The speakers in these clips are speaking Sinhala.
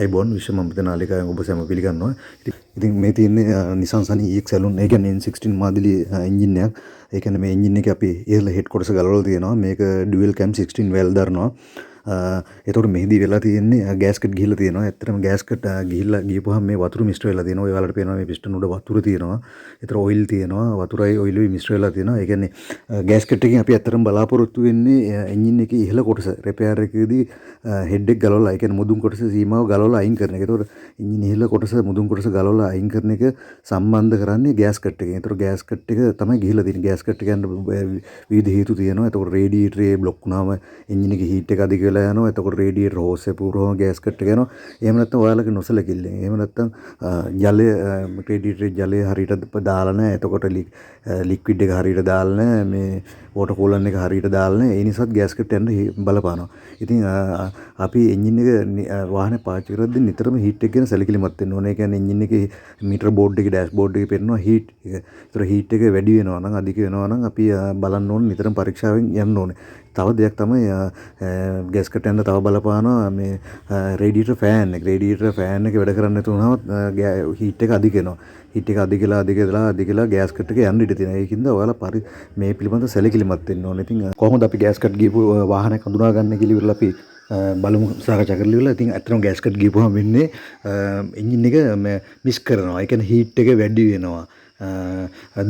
අයිබෝන් විශ්ව මම්පත නාලිකාවෙන් ඔබ සැම පිළිගන්නවා. ඉතින් මේ තියෙන්නේ Nissan Sunny EX සැලුන්. ඒ කියන්නේ N16 මාදිලි එන්ජින් එකක්. ඒ කියන්නේ මේ එන්ජින් එකේ අපි ඉහළ හෙඩ් කොටස ගලවලා තියෙනවා. මේක ඩුවල් කැම් 16 වැල් දරනවා. එතකොට මෙහිදී වෙලා තියෙන්නේ ගෑස්කට් ගිහිල්ලා තියෙනවා. ඇත්තටම ගෑස්කට් ගිහිල්ලා ගියපුවාම මේ වතුර මිශ්‍ර වෙලා තියෙනවා. ඔයාලට පේනවා මේ පිස්ටන් උඩ වතුර තියෙනවා. ඒතර ඔයිල් තියෙනවා. වතුරයි ඔයිලුයි මිශ්‍ර වෙලා තියෙනවා. ඒ කියන්නේ ගෑස්කට් එකකින් අපි ඇත්තටම බලාපොරොත්තු වෙන්නේ එන්ජින් එකේ ඉහළ කොටස රිපෙයාර් එකේදී හෙඩ් එක ගලවලා ඒ කියන්නේ මුදුන් කොටස සීමාව ගලවලා අයින් කරන එක. ඒතකොට එන්ජින් ඉහළ කොටස මුදුන් කොටස ගලවලා අයින් කරන එක සම්බන්ධ කරන්නේ ගෑස්කට් එකෙන්. ඒතකොට ගෑස්කට් එක තමයි ගිහිල්ලා තියෙන්නේ. ගෑස්කට් එක යන විවිධ හේතු තියෙනවා. ඒතකොට රේඩියේටරේ බ්ලොක් වුණාම එන්ජින් එකේ හීට් එක අධික වෙලා යනවා. එතකොට රේඩියේටර් හෝස් එක පුරවම ගෑස්කට් එක යනවා. එහෙම නැත්නම් ඔයාලගේ නොසලකිල්ලෙන්. එහෙම නැත්නම් ජලය රේඩියේටරේ ජලය හරියට දාලා නැහැ. එතකොට ලික්විඩ් එක හරියට දාලා නැහැ. මේ වෝටර් කූලර් එක හරියට දාලා නැහැ. ඒ නිසාත් ගෑස්කට් යන්න බලපානවා. ඉතින් අපි එන්ජින් එක වාහනේ පාවිච්චි කරද්දී නිතරම හීට් එක ගැන සැලකිලිමත් වෙන්න ඕනේ. ඒ කියන්නේ එන්ජින් එකේ මීටර් බෝඩ් එකේ ඩෑෂ්බෝඩ් එකේ පෙන්නනවා හීට් එක. ඒතර හීට් එක වැඩි වෙනවා නම් අධික වෙනවා නම් අපි බලන්න ඕනේ නිතරම පරීක්ෂාවෙන් යන්න ඕනේ. තව දෙයක් තමයි ගෑස්කට් යන්න තව බලපානවා මේ රේඩියේටර් ෆෑන් එක. රේඩියේටර් ෆෑන් එක වැඩ කරන්නේ නැති වුණාම හීට් එක අධික වෙනවා. හීට් එක අධිකලා ගෑස්කට් එක යන්න ඉඩ තියෙනවා. ඒකින්ද ඔයාලා මේ පිළිබඳව සැලකිලිමත් වෙන්න ඕනේ. ඉතින් කොහොමද අපි ගෑස්කට් ගිහපු වාහනයක් හඳුනා ගන්න කියලා ඉවරලා අපි බලමු සාකච්ඡා කරලා ඉවරලා. ඉතින් ඇත්තටම ගෑස්කට් ගිහපුවාම වෙන්නේ එන්ජින් එක මිස් කරනවා. ඒ කියන්නේ හීට් එක වැඩි වෙනවා.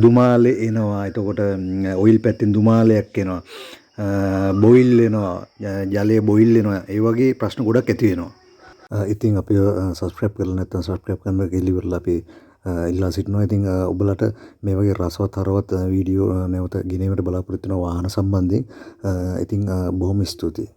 දුමාලේ එනවා. එතකොට ඔයිල් පැත්තෙන් දුමාලයක් එනවා. බොයිල් වෙනවා. ජලය බොයිල් වෙනවා. ඒ වගේ ප්‍රශ්න ගොඩක් ඇති වෙනවා. ඉතින් අපි සබ්ස්ක්‍රයිබ් කරලා නැත්නම් සබ්ස්ක්‍රයිබ් කරන්න කියලා ඉවරලා අපි ඉල්ලා සිටිනවා. ඉතින් ඔබලට මේ වගේ රසවත් හරවත් වීඩියෝ නැවත ගෙනීමට බලාපොරොත්තු වෙන වාහන සම්බන්ධයෙන් ඉතින් බොහොම ස්තුතියි.